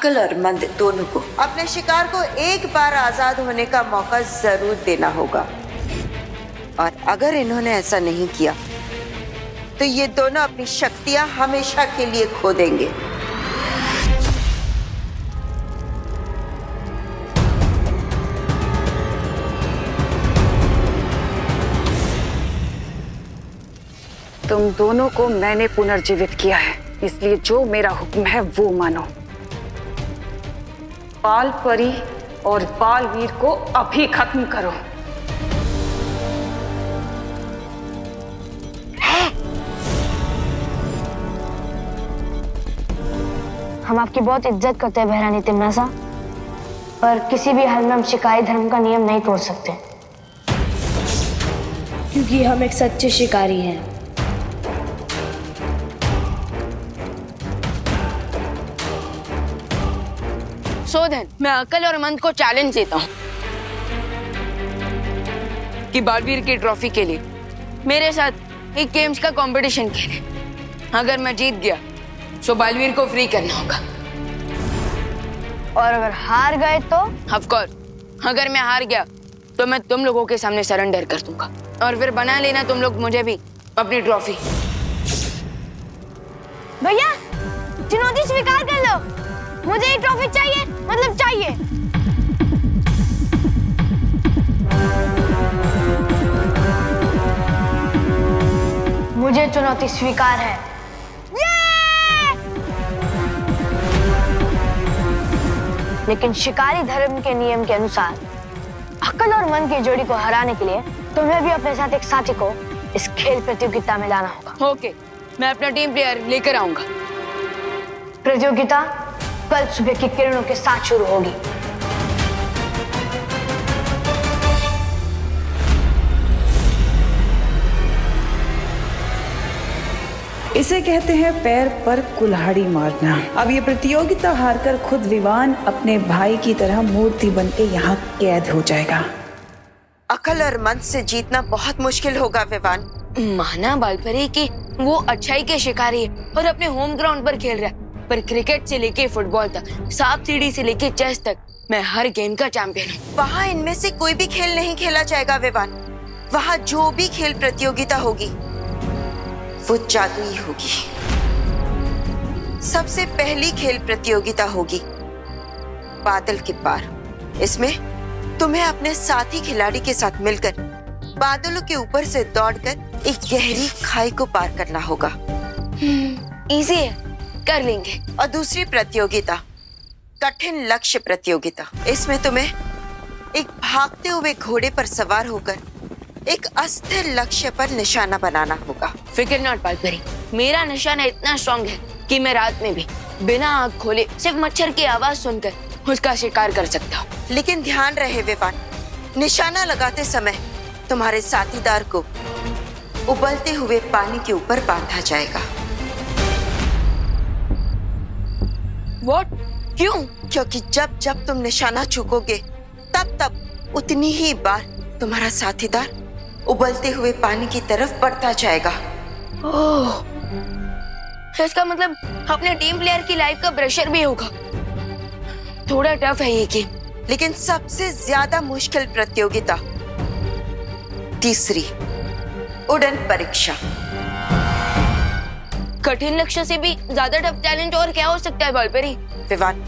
अक्ल और मंद दोनों को अपने शिकार को एक बार आजाद होने का मौका जरूर देना होगा, और अगर इन्होंने ऐसा नहीं किया तो ये दोनों अपनी शक्तियां हमेशा के लिए खो देंगे। तुम दोनों को मैंने पुनर्जीवित किया है, इसलिए जो मेरा हुक्म है वो मानो। बाल परी और बालवीर को अभी खत्म करो। हम आपकी बहुत इज्जत करते हैं बहरानी तिमनासा, पर किसी भी हाल में हम शिकारी धर्म का नियम नहीं तोड़ सकते, क्योंकि हम एक सच्चे शिकारी हैं। शोधन, मैं अकल और मंद को चैलेंज देता हूँ कि बालवीर की ट्रॉफी के लिए मेरे साथ एक गेम्स का कंपटीशन खेले। अगर मैं जीत गया तो बालवीर को फ्री करना होगा, और अगर हार गए तो? ऑफ कोर्स, अगर मैं हार गया तो मैं तुम लोगों के सामने सरेंडर कर दूंगा, और फिर बना लेना तुम लोग मुझे भी अपनी ट्रॉफी। भैया, चुनौती स्वीकार कर लो, मुझे ये ट्रॉफी चाहिए, मतलब चाहिए। मुझे चुनौती स्वीकार है। लेकिन शिकारी धर्म के नियम के अनुसार अकल और मन की जोड़ी को हराने के लिए तुम्हें भी अपने साथ एक साथी को इस खेल प्रतियोगिता में लाना होगा। ओके, मैं अपना टीम प्लेयर लेकर आऊंगा। प्रतियोगिता कल सुबह की किरणों के साथ शुरू होगी। इसे कहते हैं पैर पर कुल्हाड़ी मारना। अब ये प्रतियोगिता हारकर खुद विवान अपने भाई की तरह मूर्ति बनके यहाँ कैद हो जाएगा। अकल और मन से जीतना बहुत मुश्किल होगा विवान। माना बालपरी कि वो अच्छाई के शिकारी है और अपने होम ग्राउंड पर खेल रहा है, पर क्रिकेट से लेके फुटबॉल तक, सांप सीढ़ी से लेके चेस तक, मैं हर गेम का चैंपियन हूँ। वहाँ इनमें से कोई भी खेल नहीं खेला जाएगा विवान। वहाँ जो भी खेल प्रतियोगिता होगी वो जादुई होगी। सबसे पहली खेल प्रतियोगिता होगी बादल के पार। इसमें तुम्हें अपने साथी खिलाड़ी के साथ मिलकर बादलों के ऊपर से दौड़कर एक गहरी खाई को पार करना होगा। इजी है, कर लेंगे। और दूसरी प्रतियोगिता कठिन लक्ष्य प्रतियोगिता। इसमें तुम्हें एक भागते हुए घोड़े पर सवार होकर एक अस्थिर लक्ष्य पर निशाना बनाना होगा। फिक्र नॉट बालपरी, मेरा निशाना इतना स्ट्रॉन्ग है कि मैं रात में भी बिना आँख खोले सिर्फ मच्छर की आवाज सुनकर उसका शिकार कर सकता हूँ। लेकिन ध्यान रहे विवान, निशाना लगाते समय तुम्हारे साथीदार को उबलते हुए पानी के ऊपर बांधा जाएगा। What? क्यों? क्योंकि जब जब तुम निशाना चूकोगे तब तब उतनी ही बार तुम्हारा साथीदार उबलते हुए पानी की तरफ बढ़ता जाएगा। ओह, इसका मतलब अपने टीम प्लेयर की लाइफ का प्रेशर भी होगा। थोड़ा टफ है ये गेम। लेकिन सबसे ज्यादा मुश्किल प्रतियोगिता तीसरी, उड़न परीक्षा। कठिन लक्ष्य से भी ज्यादा टफ चैलेंज और क्या हो सकता है बालपरी? विवान,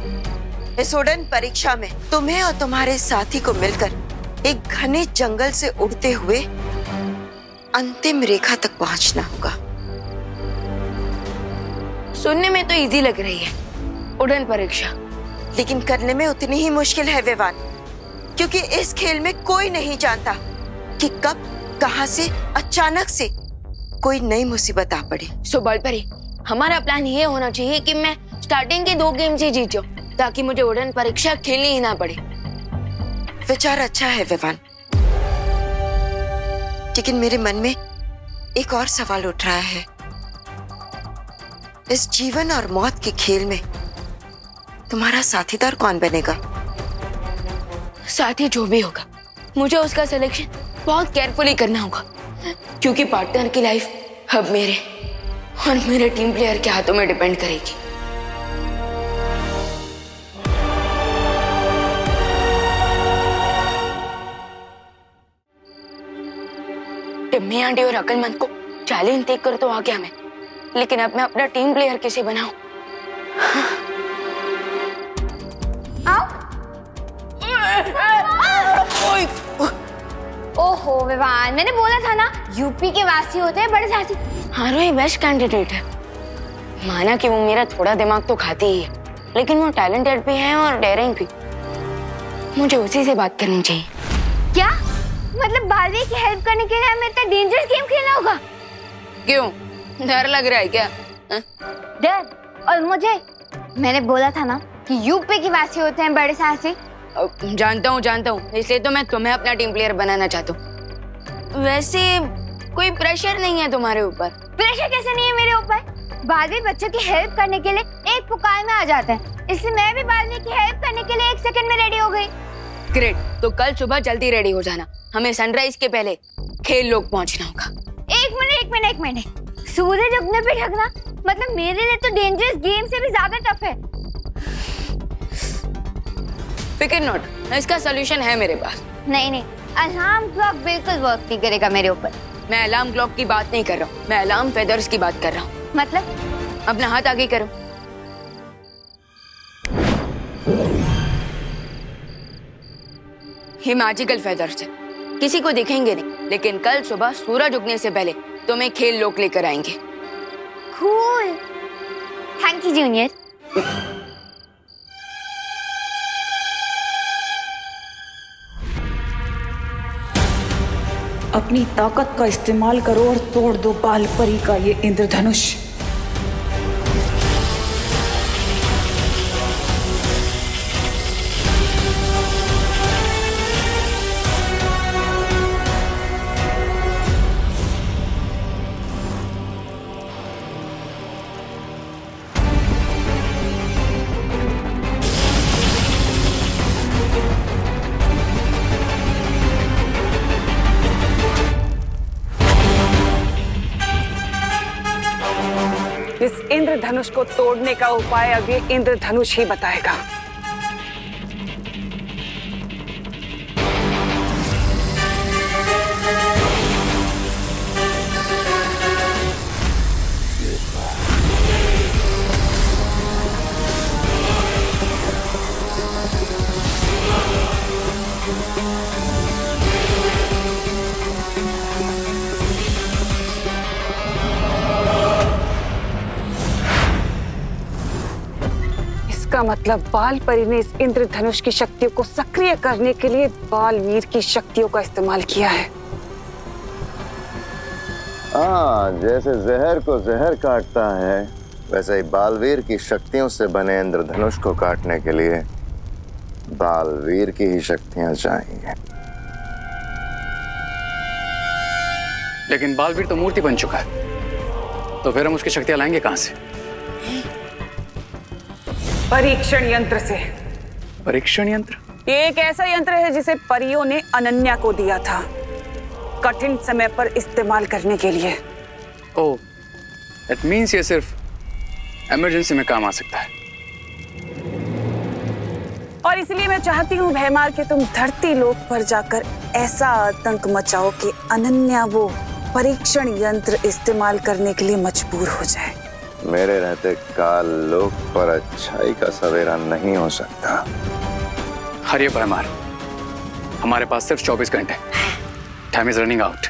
इस उड़न परीक्षा में तुम्हें और तुम्हारे साथी को मिलकर एक घने जंगल से उड़ते हुए अंतिम रेखा तक पहुंचना होगा। सुनने में तो इजी लग रही है उड़न परीक्षा, लेकिन करने में उतनी ही मुश्किल है विवान, क्योंकि इस खेल में कोई नहीं जानता कि कब कहां से अचानक से कोई नई मुसीबत आ पड़े। सो बालपरी, हमारा प्लान ये होना चाहिए कि मैं स्टार्टिंग के 2 गेम से जीत जाऊं, ताकि मुझे उड़न परीक्षा खेलनी ही ना पड़े। विचार अच्छा है विवान, लेकिन मेरे मन में एक और सवाल उठ रहा है। इस जीवन और मौत के खेल में तुम्हारा साथीदार कौन बनेगा? साथी जो भी होगा, मुझे उसका सिलेक्शन बहुत केयरफुली करना होगा, क्योंकि पार्टनर की लाइफ अब मेरे और मेरे टीम प्लेयर के हाथों में डिपेंड करेगी। मम्मी आंटी और अक्लमंद को चैलेंज देख कर तो आ गया मैं, लेकिन अब मैं अपना टीम प्लेयर कैसे बनाऊं? ओहो विवान, मैंने बोला था ना यूपी के वासी होते हैं बड़े साहसी। हाँ रोही बेस्ट कैंडिडेट है। माना कि वो मेरा थोड़ा दिमाग तो खाती ही है, लेकिन वो टैलेंटेड भी है और डेयरिंग भी। मुझे उसी से बात करनी चाहिए। क्या मतलब बालवीर की हेल्प करने के लिए हमें इतना डेंजरस गेम खेलना होगा? क्यों, डर लग रहा है क्या? डर? और मुझे? मैंने बोला था ना कि यूपी के वासी होते हैं बड़े साहसी। जानता हूँ, इसलिए तो मैं तुम्हें अपना टीम प्लेयर बनाना चाहता हूँ। वैसे कोई प्रेशर नहीं है तुम्हारे ऊपर। प्रेशर कैसे नहीं है मेरे ऊपर? बालवीर बच्चों की हेल्प करने के लिए एक पुकार में आ जाते हैं, इसलिए मैं भी बालवीर की हेल्प करने के लिए 1 सेकंड में रेडी हो गई। ग्रेट, तो कल सुबह जल्दी रेडी हो जाना। हमें सनराइज के पहले खेल लोग पहुंचना होगा। एक मिनट, सूरज उगने पे ढकना मतलब मेरे लिए तो डेंजरस गेम से भी ज्यादा टफ है। फिकर नॉट, इसका सॉल्यूशन है मेरे पास। नहीं, अलार्म क्लॉक बिल्कुल वर्क नहीं करेगा मेरे ऊपर। मैं अलार्म क्लॉक की बात नहीं कर रहा हूँ, मैं अलार्म फेदर्स की बात कर रहा हूँ। मतलब? अपना हाथ आगे करो। ये मैजिकल फेदर्स है, किसी को दिखेंगे नहीं, लेकिन कल सुबह सूरज उगने से पहले तुम्हें खेल लोग लेकर आएंगे। Cool, thank you junior. अपनी ताकत का इस्तेमाल करो और तोड़ दो बाल परी का ये इंद्रधनुष। इस इंद्रधनुष को तोड़ने का उपाय अब ये इंद्रधनुष ही बताएगा। इसका मतलब बाल परी ने इस इंद्रधनुष की शक्तियों को सक्रिय करने के लिए बालवीर की शक्तियों का इस्तेमाल किया है। हाँ, जैसे जहर को जहर काटता है, वैसे ही बालवीर की शक्तियों से बने इंद्रधनुष को काटने के लिए बालवीर की ही शक्तियां चाहिए। लेकिन बालवीर तो मूर्ति बन चुका है, तो फिर हम उसकी शक्तियां लाएंगे कहां से? परीक्षण यंत्र से। परीक्षण यंत्र? ये एक ऐसा यंत्र है जिसे परियों ने अनन्या को दिया था, कठिन समय पर इस्तेमाल करने के लिए। ओह, दैट मींस ये सिर्फ इमरजेंसी में काम आ सकता है। और इसलिए मैं चाहती हूँ भैमार कि तुम धरती लोक पर जाकर ऐसा आतंक मचाओ कि अनन्या वो परीक्षण यंत्र इस्तेमाल करने के लिए मजबूर हो जाए। मेरे रहते काल लोक पर अच्छाई का सवेरा नहीं हो सकता। हरिये भैमार, हमारे पास सिर्फ 24 घंटे। Time is running out.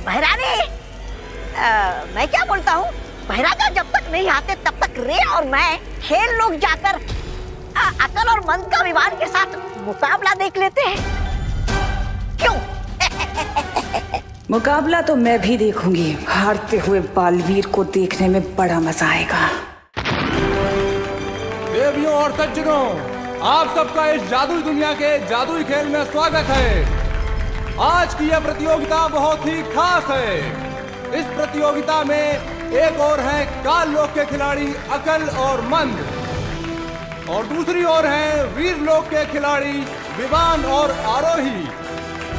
Bhairani, मैं क्या बोलता हूँ, भैराजा जब तक नहीं आते तब तक रे और मैं खेल लोग जाकर अकल और मन का विवान के साथ मुकाबला देख लेते हैं, क्यों? मुकाबला तो मैं भी देखूंगी। हारते हुए बालवीर को देखने में बड़ा मजा आएगा। देवियों और सज्जनों, आप सबका इस जादुई दुनिया के जादुई खेल में स्वागत है। आज की यह प्रतियोगिता बहुत ही खास है। इस प्रतियोगिता में एक और है काल लोक के खिलाड़ी अकल और मंद, और दूसरी ओर है वीर लोक के खिलाड़ी विवान और आरोही।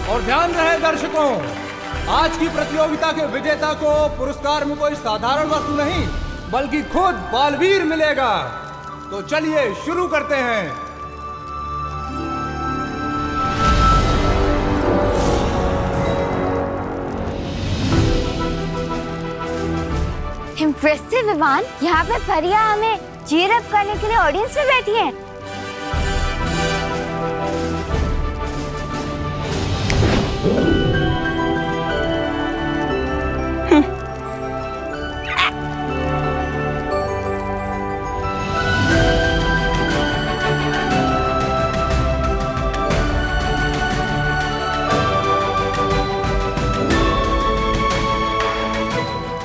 और ध्यान रहे दर्शकों, आज की प्रतियोगिता के विजेता को पुरस्कार में कोई साधारण वस्तु नहीं, बल्कि खुद बालवीर मिलेगा। तो चलिए शुरू करते हैं। इम्प्रेसिव विवान, यहाँ पे परिया हमें चीयर अप करने के लिए ऑडियंस में बैठी है।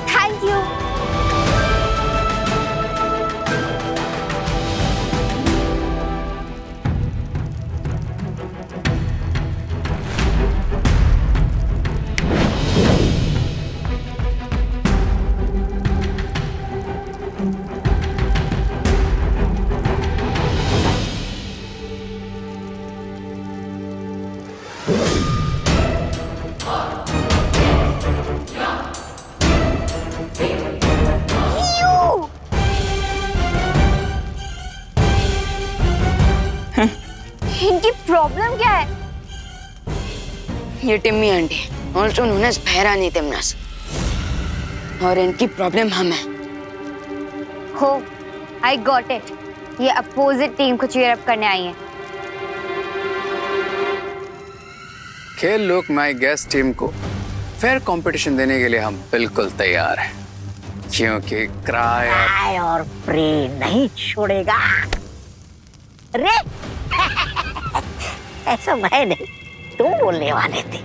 Thank you. इनकी प्रॉब्लम क्या है? ये Timmy aunty also known as Bhairani तिमनस, और इनकी प्रॉब्लम हम है। हो, आई गॉट इट। ये अपोजिट टीम को चीयर अप करने आई है। खेल लोक माई गेस्ट टीम को फेयर कंपटीशन देने के लिए हम बिल्कुल तैयार हैं, क्योंकि क्राई और प्रे नहीं छोड़ेगा। रे ऐसा मैं नहीं, तुम बोलने वाले थे।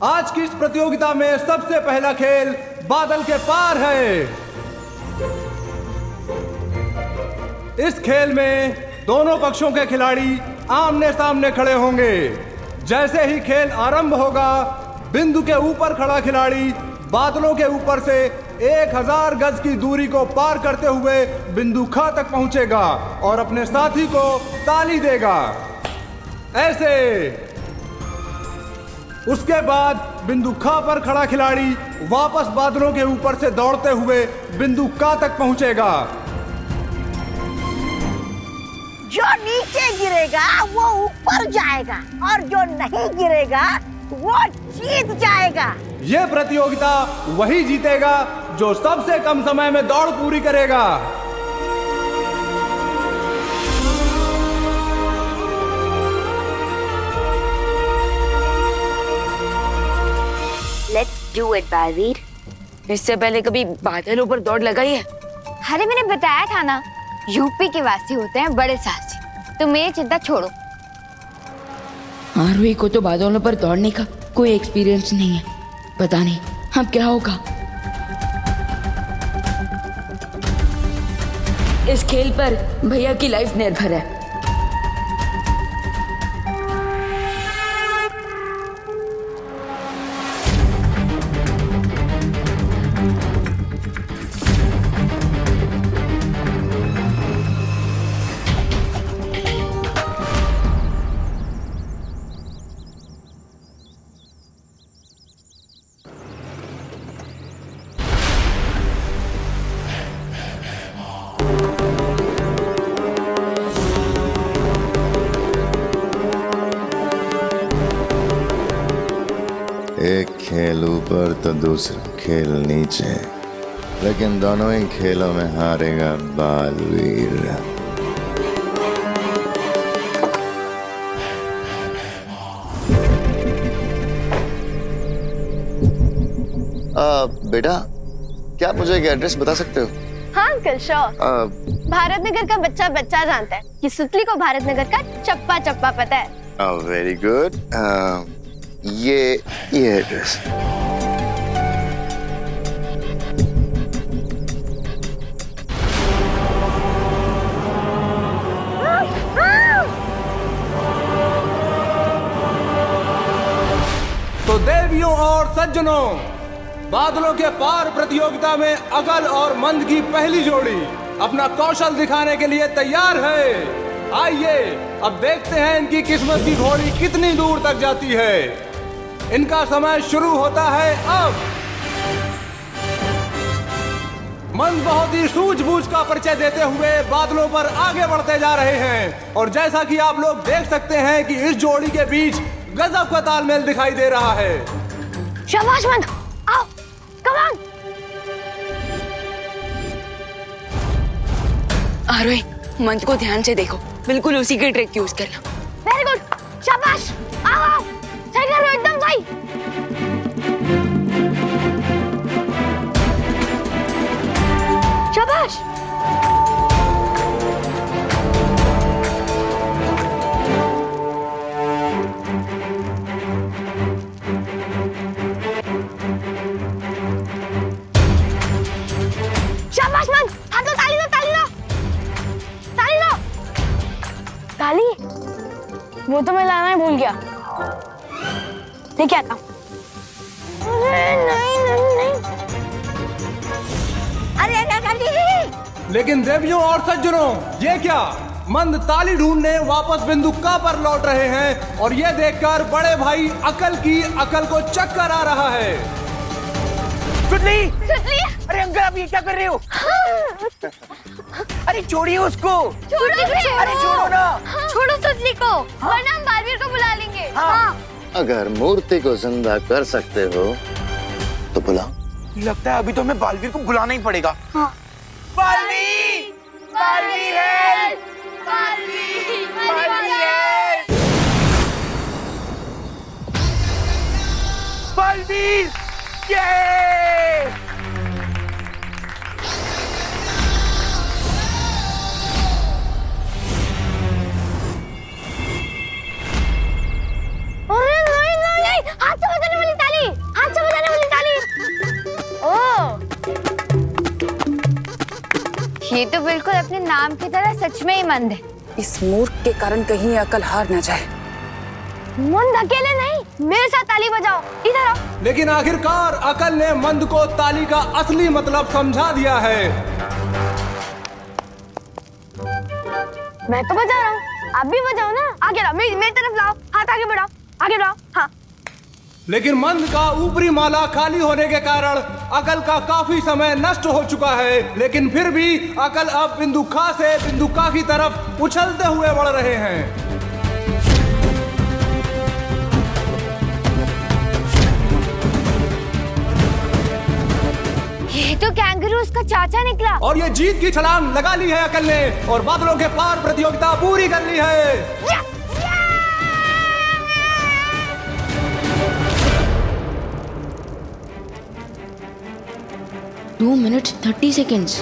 आज की इस प्रतियोगिता में सबसे पहला खेल बादल के पार है। इस खेल में दोनों पक्षों के खिलाड़ी आमने सामने खड़े होंगे। जैसे ही खेल आरंभ होगा, बिंदु के ऊपर खड़ा खिलाड़ी बादलों के ऊपर से 1000 गज की दूरी को पार करते हुए बिंदु ख तक पहुंचेगा और अपने साथी को ताली देगा, ऐसे। उसके बाद बिंदु ख पर खड़ा खिलाड़ी वापस बादलों के ऊपर से दौड़ते हुए बिंदु क तक पहुंचेगा। जो नीचे गिरेगा वो ऊपर जाएगा, और जो नहीं गिरेगा वो जीत जाएगा। यह प्रतियोगिता वही जीतेगा जो सबसे कम समय में दौड़ पूरी करेगा। Let's do it Baalveer. इससे पहले कभी बादलों पर दौड़ लगाई है? अरे मैंने बताया था ना, यूपी के वासी होते हैं बड़े साहसी। तो मेरी चिंता छोड़ो। आरोही को तो बादलों पर दौड़ने का कोई एक्सपीरियंस नहीं है, पता नहीं अब क्या होगा। इस खेल पर भैया की लाइफ निर्भर है। एक खेल ऊपर तो दूसरा खेल नीचे, लेकिन दोनों ही खेलों में हारेगा बालवीर। बेटा, क्या आप मुझे एक एड्रेस बता सकते हो? हाँ अंकल, श्योर। भारत नगर का बच्चा बच्चा जानता है कि सुतली को भारत नगर का चप्पा चप्पा पता है। Very good. ये एड्रेस। तो देवियों और सज्जनों, बादलों के पार प्रतियोगिता में अगल और मंद की पहली जोड़ी अपना कौशल दिखाने के लिए तैयार है। आइए अब देखते हैं इनकी किस्मत की घोड़ी कितनी दूर तक जाती है। इनका समय शुरू होता है अब। मंद बहुत ही सूझबूझ का परिचय देते हुए बादलों पर आगे बढ़ते जा रहे हैं और जैसा कि आप लोग देख सकते हैं कि इस जोड़ी के बीच गजब का तालमेल दिखाई दे रहा है। शाबाश मंद, आओ, कम ऑन। आरोही, मंद को ध्यान से देखो, बिल्कुल उसी के ट्रिक यूज करना। वेरी गुड, शाबाश, आओ आओ, सही कर रहे हो, एकदम सही। शाबाश। शाबाश मंद, हाथ लो, ताली लो, ताली लो, ताली लो। ताली? वो तो मैं लाना ही भूल गया। लेके आता हूँ। अरे नहीं नहीं नहीं। अरे नहीं। लेकिन देवियों और सज्जनों, ये क्या? मंद ताली ढूंढने वापस बिंदुका पर लौट रहे हैं और ये देखकर बड़े भाई अकल की अकल को चक्कर आ रहा है। सुतली! सुतली! अरे अंकल, आप ये क्या कर रहे हो? अरे छोड़िए उसको। छोड़ो, अरे छोड़ो ना। छोड़ो सुतली को, वरना हम बालवीर को बुला लेंगे। हाँ। अगर मूर्ति को जिंदा कर सकते हो तो बुलाओ। लगता है अभी तो हमें बालवीर को बुलाना ही पड़ेगा। हाँ। बालवीर! बालवीर है! बालवीर है! बालवीर! ये! अरे नहीं नहीं नहीं, हाथ से बजाने वाली ताली, हाथ से बजाने वाली ताली। ओह, ये तो बिल्कुल अपने नाम की तरह सच में ही मंद है। इस मूर्ख के कारण कहीं अकल हार न जाए। मंद अकेले नहीं, मेरे साथ ताली बजाओ, इधर आओ। लेकिन आखिरकार अकल ने मंद को ताली का असली मतलब समझा दिया है। मैं तो बजा रहा हूँ, आप भी बजाओ ना। आगे लाओ, मेरी तरफ लाओ, हाथ आगे बढ़ाओ, आगे बढ़ाओ। हाँ। लेकिन मंद का ऊपरी माला खाली होने के कारण अकल का काफी समय नष्ट हो चुका है, लेकिन फिर भी अकल अब बिंदुका से बिंदुका की तरफ उछलते हुए बढ़ रहे हैं। ये तो कैंगरू उसका चाचा निकला। और ये जीत की छलांग लगा ली है अकल ने और बादलों के पार प्रतियोगिता पूरी कर ली है। यस! 2 minutes 30 seconds।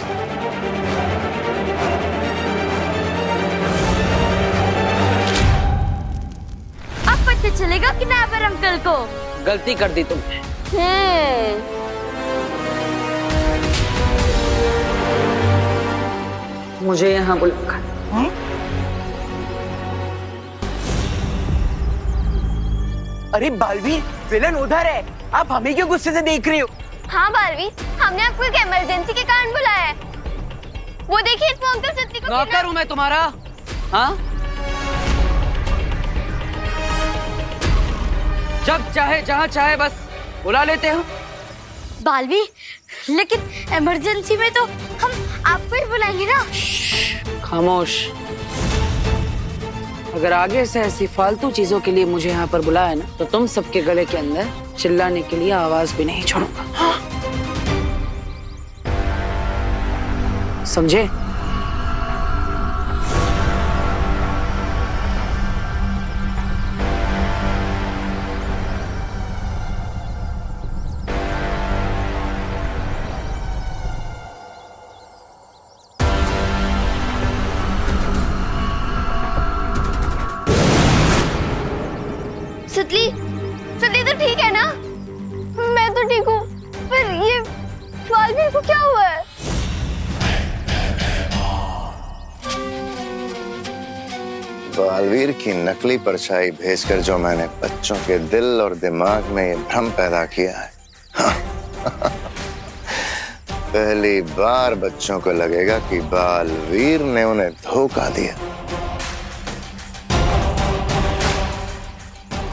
अब पता चलेगा किडनैपर अंकल को। गलती कर दी तुमने। मुझे यहाँ बुलाकर। अरे बालवीर, विलन उधर है, आप हमें क्यों गुस्से से देख रहे हो? हाँ बालवीर, हमने आपको एक इमरजेंसी के कारण बुलाया है। वो देखिए वो अंकल सत्ती को नौकर हूँ मैं तुम्हारा। हाँ, जब चाहे जहाँ चाहे बस बुला लेते हो। बालवीर, लेकिन इमरजेंसी में तो हम आपको ही बुलाएंगे ना। खामोश। अगर आगे से ऐसी फालतू चीजों के लिए मुझे यहाँ पर बुलाया ना, तो तुम सबके गले के अंदर चिल्लाने के लिए आवाज भी नहीं छोड़ूंगा। समझे? सुतली, सुतली तो ठीक है ना? मैं तो ठीक हूँ, पर ये बालवीर को क्या हुआ है? बालवीर की नकली परछाई भेजकर जो मैंने बच्चों के दिल और दिमाग में ये भ्रम पैदा किया है, पहली बार बच्चों को लगेगा कि बालवीर ने उन्हें धोखा दिया।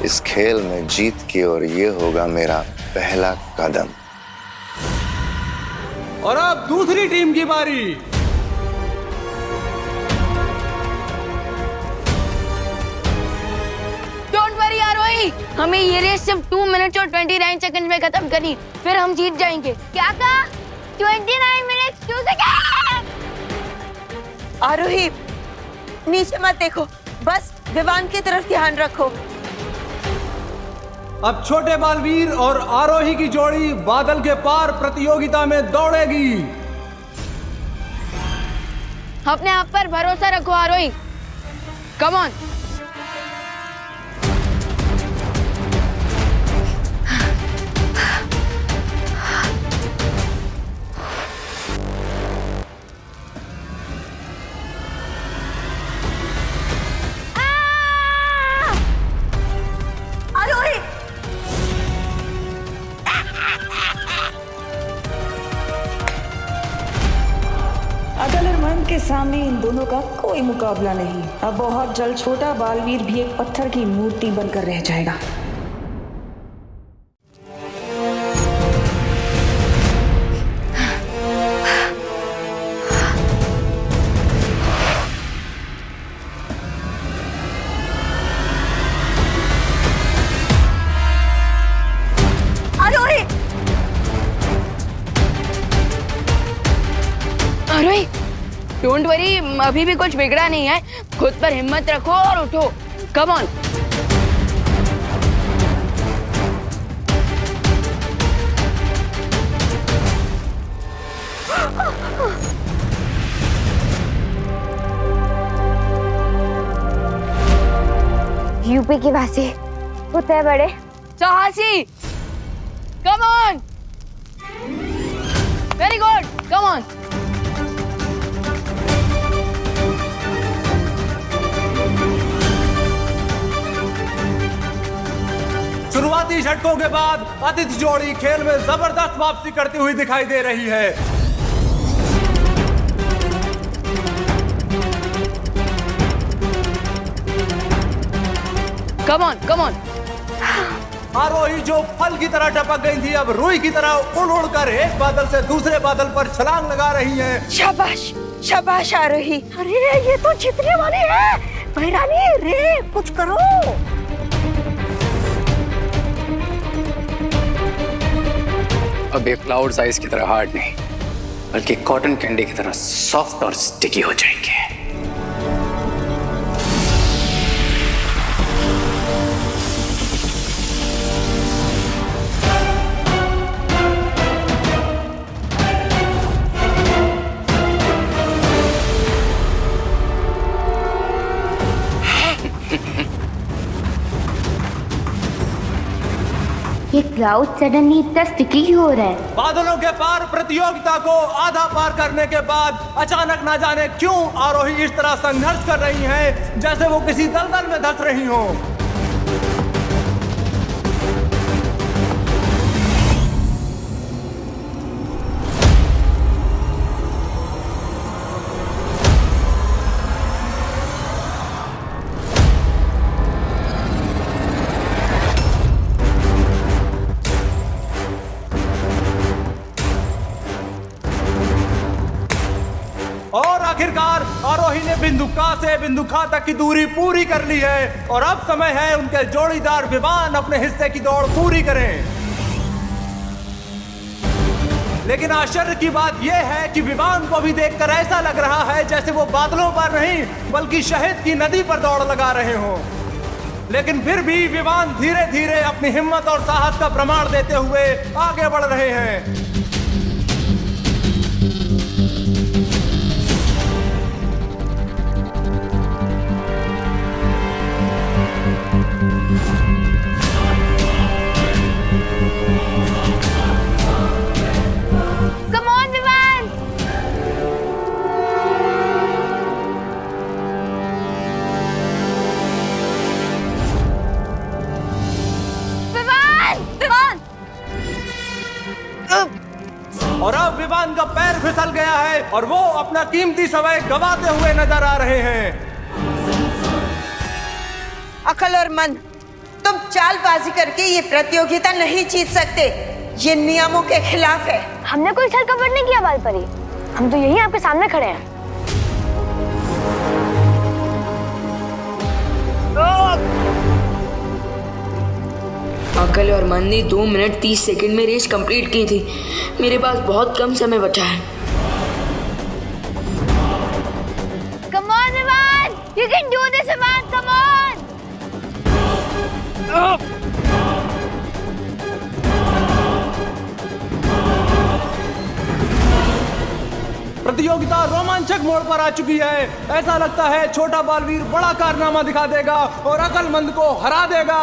इस खेल में जीत की ओर ये होगा मेरा पहला कदम। और अब दूसरी टीम की बारी। डोंट वरी आरोही, हमें ये रेस सिर्फ 2 मिनट और 29 सेकंड में खत्म करनी, फिर हम जीत जाएंगे। क्या कहा? 29 मिनट 2 सेकंड। आरोही नीचे मत देखो, बस विवान की तरफ ध्यान रखो। अब छोटे बालवीर और आरोही की जोड़ी बादल के पार प्रतियोगिता में दौड़ेगी। अपने आप पर भरोसा रखो आरोही, कम ऑन। अकल और मन के सामने इन दोनों का कोई मुकाबला नहीं। अब बहुत जल्द छोटा बालवीर भी एक पत्थर की मूर्ति बनकर रह जाएगा। आरोही डोंट वरी, अभी भी कुछ बिगड़ा नहीं है, खुद पर हिम्मत रखो और उठो, कम ऑन। यूपी की वासी उतने बड़े साहसी, come on, very good, come on. शुरुआती झटकों के बाद आदित्य जोड़ी खेल में जबरदस्त वापसी करती हुई दिखाई दे रही है। Come on, come on. आरोही जो फल की तरह टपक गई थी, अब रुई की तरह उड़ उड़ कर एक बादल से दूसरे बादल पर छलांग लगा रही हैं। शाबाश शाबाश आरोही। अरे ये तो जीतने वाली है। भैरानी रे कुछ करो। अब ये क्लाउड्स आइस की तरह हार्ड नहीं, बल्कि कॉटन कैंडी की तरह सॉफ्ट और स्टिकी हो जाएंगे। ये क्लाउड सडनली इतना स्टिकी क्यों हो रहा है? बादलों के पार प्रतियोगिता को आधा पार करने के बाद अचानक ना जाने क्यों आरोही इस तरह संघर्ष कर रही हैं, जैसे वो किसी दलदल में धंस रही हों। और आखिरकार आरोही ने बिंदु का से बिंदु खा तक की दूरी पूरी कर ली है और अब समय है उनके जोड़ीदार विवान अपने हिस्से की दौड़ पूरी करें। लेकिन आश्चर्य की बात यह है कि विवान को भी देखकर ऐसा लग रहा है जैसे वो बादलों पर नहीं बल्कि शहद की नदी पर दौड़ लगा रहे हों। लेकिन फिर भी विवान धीरे धीरे अपनी हिम्मत और साहस का प्रमाण देते हुए आगे बढ़ रहे हैं। और अब विवान का पैर फिसल गया है और वो अपना कीमती समय गंवाते हुए नजर आ रहे हैं। अकल और मन, तुम चालबाजी करके ये प्रतियोगिता नहीं जीत सकते। ये नियमों के खिलाफ है। हमने कोई छल कपट नहीं किया बालपरी, हम तो यही आपके सामने खड़े हैं। अकल और मन ने 2 मिनट 30 सेकंड में रेस कंप्लीट की थी। मेरे पास बहुत कम समय बचा है। Come on, Vivan! You can do this, Vivan! Come on! प्रतियोगिता रोमांचक मोड़ पर आ चुकी है। ऐसा लगता है छोटा बालवीर बड़ा कारनामा दिखा देगा और अकलमंद को हरा देगा।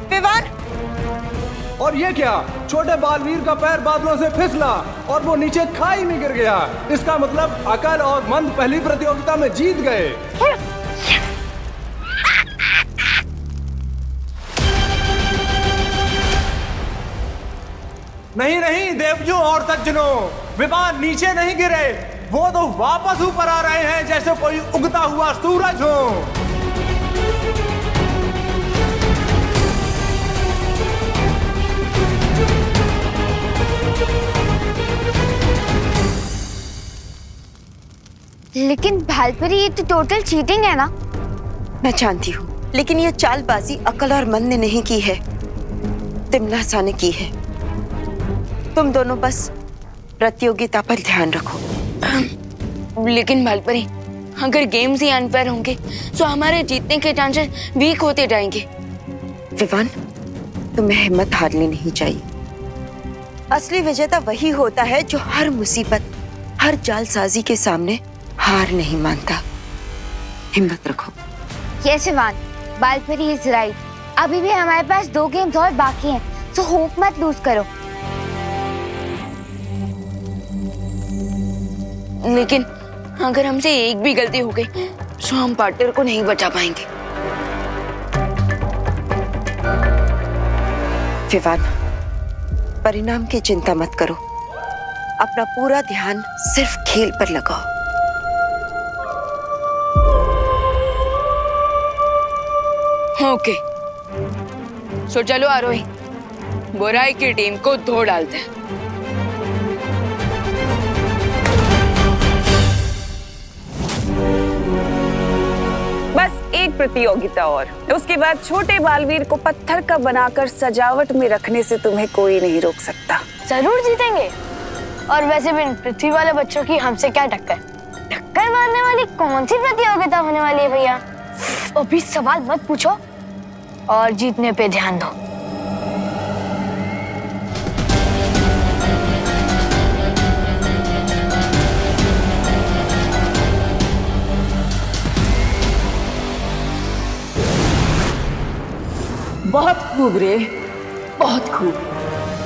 विवान! और ये क्या, छोटे बालवीर का पैर बादलों से फिसला और वो नीचे खाई में गिर गया। इसका मतलब अकल और मंद पहली प्रतियोगिता में जीत गए। नहीं नहीं देवजों और सज्जनों, विवान नीचे नहीं गिरे, वो तो वापस ऊपर आ रहे हैं जैसे कोई उगता हुआ सूरज हो। लेकिन भालपरी ये तो टोटल चीटिंग है ना? मैं जानती हूँ, लेकिन ये चालबाजी अकल और मन ने नहीं की है, तिमनासा ने की है। तुम दोनों बस प्रतियोगिता पर ध्यान रखो। लेकिन भालपरी, अगर गेम्स ही अनफेयर होंगे तो हमारे जीतने के चांसेस वीक होते जाएंगे। विवान, तुम्हें हिम्मत हारनी नहीं चाहिए। असली विजेता वही होता है जो हर मुसीबत, हर जालसाजी के सामने हार नहीं मानता। हिम्मत रखो। Yes Vivaan, Bhalpari is right. अभी भी हमारे पास 2 गेम्स और बाकी हैं, तो होप मत लूज करो। लेकिन अगर हमसे एक भी गलती हो गई तो हम पार्टनर को नहीं बचा पाएंगे। विवान, परिणाम की चिंता मत करो, अपना पूरा ध्यान सिर्फ खेल पर लगाओ। ओके, सो चलो आरोही, बुराई की टीम को धो डालते हैं। बस एक प्रतियोगिता और, उसके बाद छोटे बालवीर को पत्थर का बनाकर सजावट में रखने से तुम्हें कोई नहीं रोक सकता। जरूर जीतेंगे। और वैसे भी पृथ्वी वाले बच्चों की हमसे क्या टक्कर? टक्कर मारने वाली कौन सी प्रतियोगिता होने वाली है भैया? अभी सवाल मत पूछो और जीतने पे ध्यान दो। बहुत खूब रे, बहुत खूब।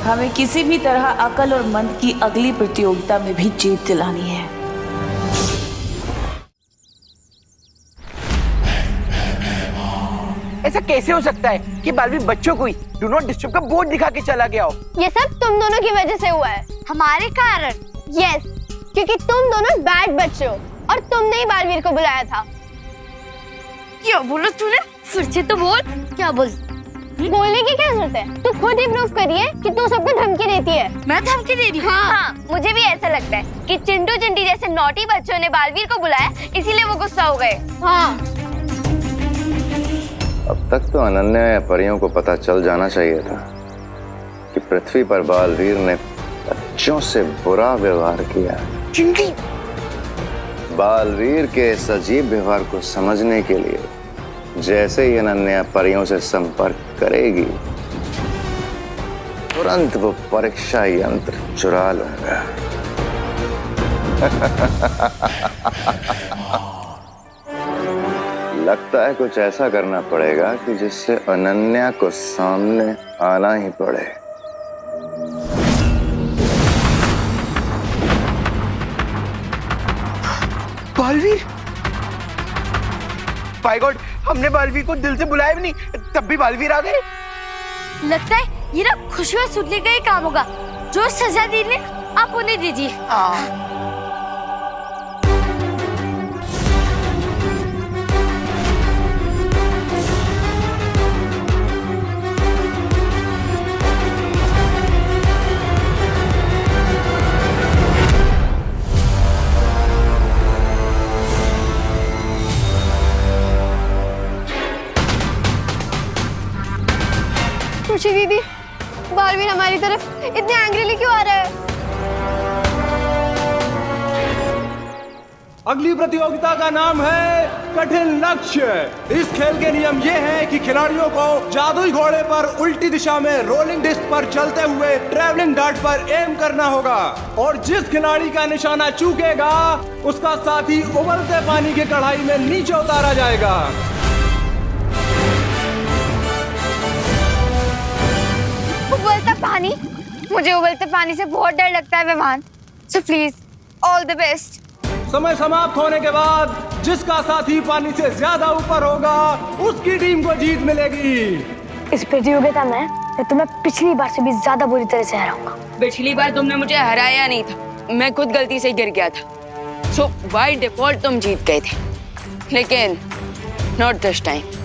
हमें किसी भी तरह अकल और मन की अगली प्रतियोगिता में भी जीत दिलानी है। ऐसा कैसे हो सकता है कि बालवीर बच्चों को ही डू नॉट डिस्टर्ब का बोर्ड दिखा के चला गया हो? ये सब तुम दोनों की वजह से हुआ है। हमारे कारण? यस, क्योंकि तुम दोनों बैड बच्चे हो और तुमने ही बालवीर को बुलाया था। क्या बोला तूने? फिर से तो बोल। क्या बोल? बोलने की क्या जरूरत है? तू खुद ही प्रूफ करिए कि तू सबको धमकी देती है। मैं धमकी दे रही हूँ? हाँ, मुझे भी ऐसा लगता है कि चिंटू चिंटी जैसे नॉटी बच्चों ने बालवीर को बुलाया, इसीलिए वो गुस्सा हो गए। हाँ। अब तक तो अनन्या या परियों को पता चल जाना चाहिए था कि पृथ्वी पर बालवीर ने बच्चों से बुरा व्यवहार किया। चिंटी, बालवीर के इस अजीब व्यवहार को समझने के लिए जैसे ही अनन्या परियों से संपर्क करेगी, तुरंत वो परीक्षा यंत्र चुरा लूंगा। लगता है कुछ ऐसा करना पड़ेगा कि जिससे अनन्या को सामने आना ही पड़े। बालवीर, बाय गॉड, हमने बालवीर को दिल से बुलाया भी नहीं, तब भी बालवीर आ गए। लगता है ये ना खुशी और सुनने का ही काम होगा। जो सजा दी ने आप उन्हें दीजिए। खुशी दीदी, बालवीर हमारी तरफ इतने एंग्रीली क्यों आ रहा है? अगली प्रतियोगिता का नाम है कठिन लक्ष्य। इस खेल के नियम ये हैं कि खिलाड़ियों को जादुई घोड़े पर उल्टी दिशा में रोलिंग डिस्क पर चलते हुए ट्रैवलिंग डार्ट पर एम करना होगा और जिस खिलाड़ी का निशाना चूकेगा उसका साथी उबलते पानी की कढ़ाई में नीचे उतारा जाएगा। उबलता पानी? मुझे उबलते पानी से बहुत डर लगता है Vivaan, so please all the best. समय समाप्त होने के बाद जिसका साथी पानी से ज्यादा ऊपर होगा उसकी टीम को जीत मिलेगी। इस प्रतियोगिता में मैं तुम्हें पिछली बार से भी ज्यादा बुरी तरह से हराऊंगा। पिछली बार तुमने मुझे हराया नहीं था, मैं खुद गलती से गिर गया था। सो बाय डिफॉल्ट तुम जीत गए थे, लेकिन नॉट दिस टाइम।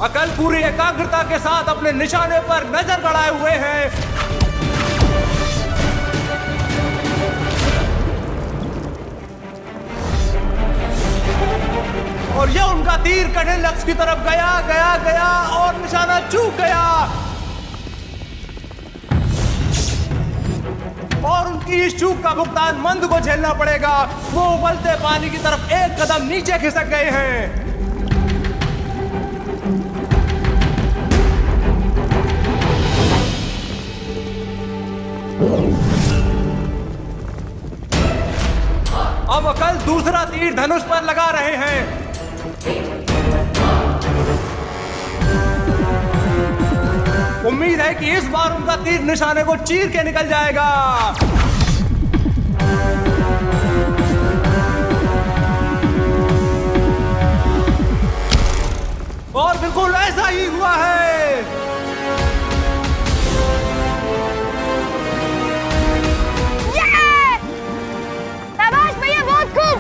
अकल पूरी एकाग्रता के साथ अपने निशाने पर नजर गड़ाए हुए हैं। और यह उनका तीर कठिन लक्ष्य की तरफ गया गया गया और निशाना चूक गया और उनकी इस चूक का भुगतान मंद को झेलना पड़ेगा। वो उबलते पानी की तरफ एक कदम नीचे खिसक गए हैं। अब अकल दूसरा तीर धनुष पर लगा रहे हैं। उम्मीद है कि इस बार उनका तीर निशाने को चीर के निकल जाएगा। और बिल्कुल ऐसा ही हुआ है। शाबाश भैया, बहुत खूब।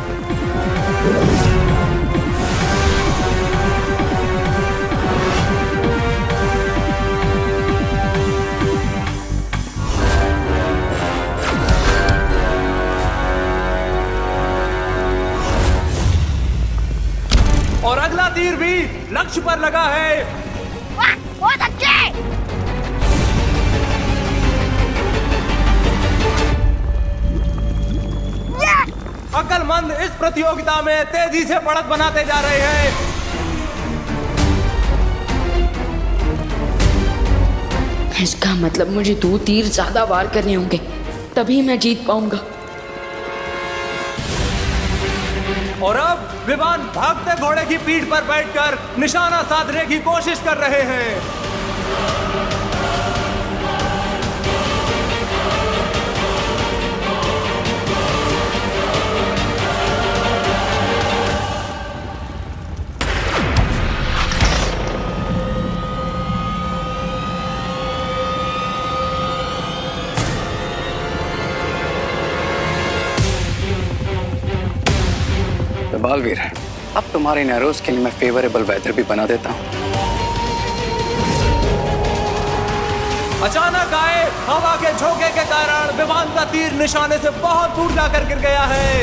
और अगला तीर भी लक्ष्य पर लगा है। वाह, बहुत अच्छे। अक्लमंद इस प्रतियोगिता में तेजी से बढ़त बनाते जा रहे हैं। इसका मतलब मुझे 2 तीर ज्यादा वार करने होंगे, तभी मैं जीत पाऊंगा। और अब विमान भागते घोड़े की पीठ पर बैठकर निशाना साधने की कोशिश कर रहे हैं। बालवीर, अब तुम्हारे इन एरोज के लिए मैं फेवरेबल वेदर भी बना देता हूँ। अचानक आए हवा के झोंके के कारण विमान का तीर निशाने से बहुत दूर जाकर गिर गया है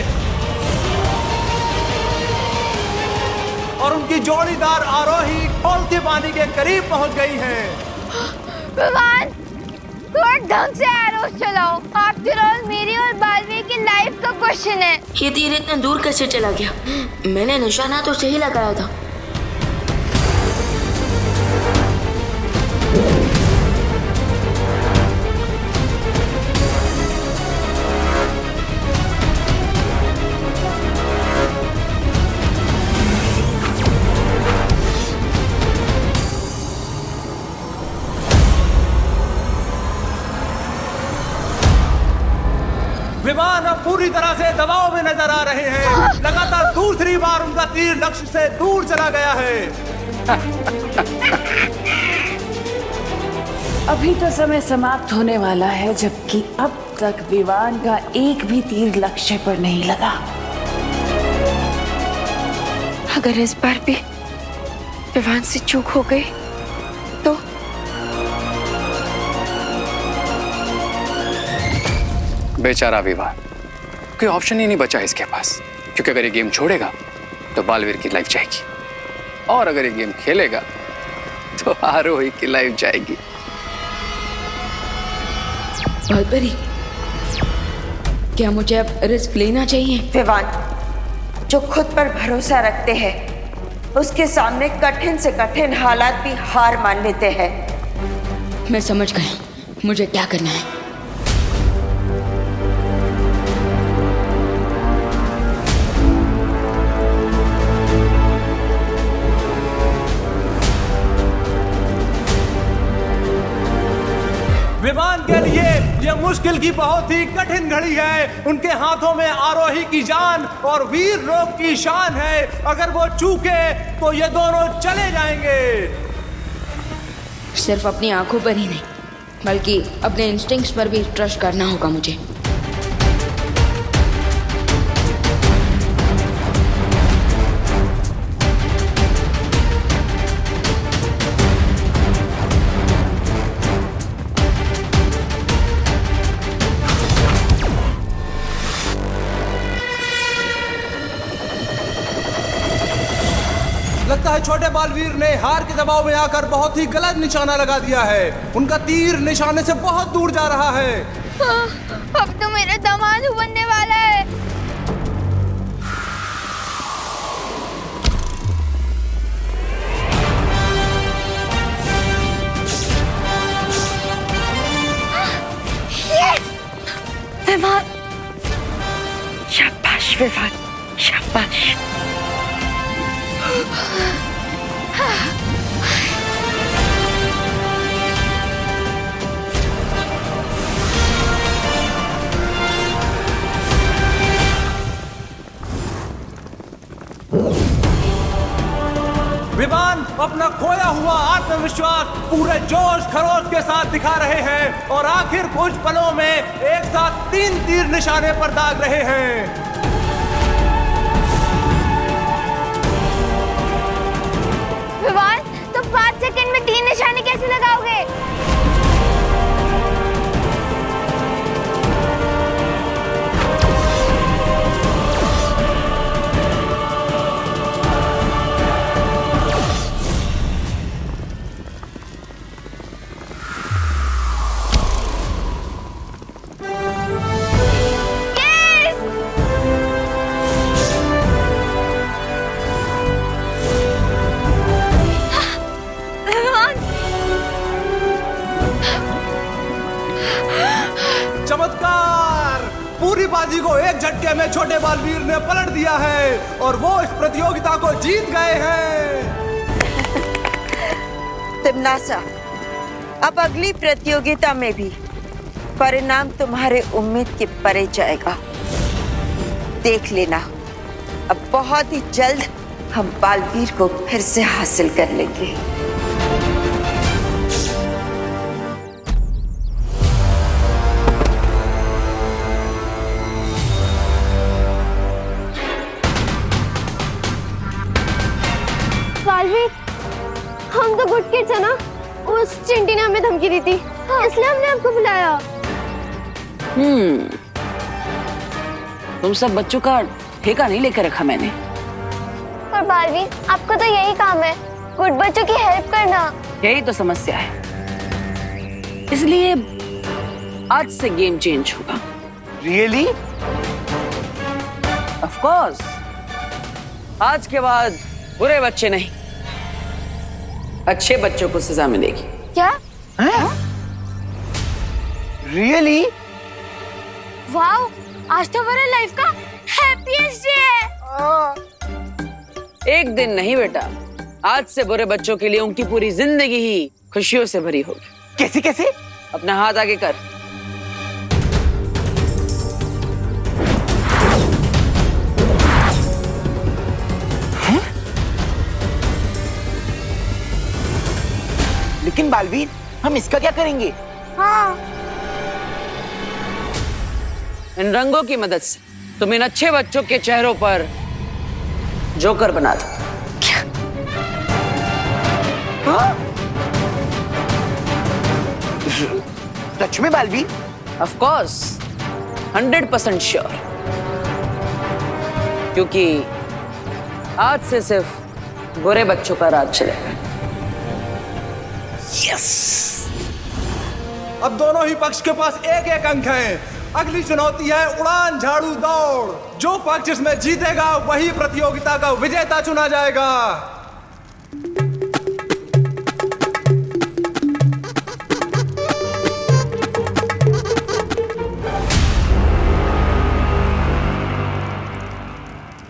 और उनकी जोड़ीदार आरोही खौलते पानी के करीब पहुंच गई है। विमान, थोड़ा ढंग से एरोस चलाओ। आफ्टर ऑल मेरी और बालवीर की लाइफ का क्वेश्चन है। ये तीर इतना दूर कैसे चला गया? मैंने निशाना तो सही लगाया था। विमान अब पूरी तरह से दबाव में नजर आ रहे हैं। लगातार दूसरी बार उनका तीर लक्ष्य से दूर चला गया है। अभी तो समय समाप्त होने वाला है, जबकि अब तक विवान का एक भी तीर लक्ष्य पर नहीं लगा। अगर इस बार भी विवान से चूक हो गई तो बेचारा विवान, कोई ऑप्शन ही नहीं बचा इसके पास, क्योंकि अगर ये गेम छोड़ेगा तो बालवीर की लाइफ जाएगी, और अगर ये गेम खेलेगा तो आरोही की लाइफ जाएगी। बालपरी, क्या मुझे अब रिस्क लेना चाहिए? विवान, जो खुद पर भरोसा रखते हैं उसके सामने कठिन से कठिन हालात भी हार मान लेते हैं। मैं समझ गया मुझे क्या करना है। विवान के लिए यह मुश्किल की बहुत ही कठिन घड़ी है। उनके हाथों में आरोही की जान और वीर लोक की शान है। अगर वो चूके तो ये दोनों चले जाएंगे। सिर्फ अपनी आंखों पर ही नहीं, बल्कि अपने इंस्टिंक्ट्स पर भी ट्रस्ट करना होगा मुझे। लगता है छोटे बालवीर ने हार के दबाव में आकर बहुत ही गलत निशाना लगा दिया है। उनका तीर निशाने से बहुत दूर जा रहा है। अब तो मेरा दामाद बनने वाला है। यस! विवान, शाबाश विवान, शाबाश। विवान अपना खोया हुआ आत्मविश्वास पूरे जोश खरोश के साथ दिखा रहे हैं और आखिर कुछ पलों में एक साथ 3 तीर निशाने पर दाग रहे हैं। विवान, तुम 5 सेकंड में 3 निशाने कैसे लगाओगे? चमत्कार! पूरी बाजी को एक झटके में छोटे बालवीर ने पलट दिया है और वो इस प्रतियोगिता को जीत गए हैं। तिम्नासा, अब अगली प्रतियोगिता में भी परिणाम तुम्हारे उम्मीद के परे जाएगा। देख लेना, अब बहुत ही जल्द हम बालवीर को फिर से हासिल कर लेंगे। बालवीर, हम तो गुड किड्स है ना। उस चिंटी ने हमें धमकी दी थी, इसलिए हमने आपको बुलाया। तुम सब बच्चों का ठेका नहीं लेकर रखा मैंने। पर बालवीर, आपको तो यही काम है, गुड बच्चों की हेल्प करना। यही तो समस्या है, इसलिए आज से गेम चेंज होगा। रियली? ऑफ कोर्स, आज के बाद बुरे बच्चे नहीं, अच्छे बच्चों को सजा मिलेगी। क्या? रियली? वाओ, आज तो मेरे लाइफ का हैप्पीएस्ट डे है। एक दिन नहीं बेटा, आज से बुरे बच्चों के लिए उनकी पूरी जिंदगी ही खुशियों से भरी होगी। कैसे कैसे? अपना हाथ आगे कर। लेकिन बालवीर, हम इसका क्या करेंगे? हाँ इन रंगों की मदद से तुम इन अच्छे बच्चों के चेहरों पर जोकर बना दो। सच में बालवीर? ऑफ कोर्स 100% श्योर, क्योंकि आज से सिर्फ बुरे बच्चों का राज चलेगा। यस! अब दोनों ही पक्ष के पास एक एक अंक है। अगली चुनौती है उड़ान झाड़ू दौड़। जो पक्ष इसमें जीतेगा वही प्रतियोगिता का विजेता चुना जाएगा।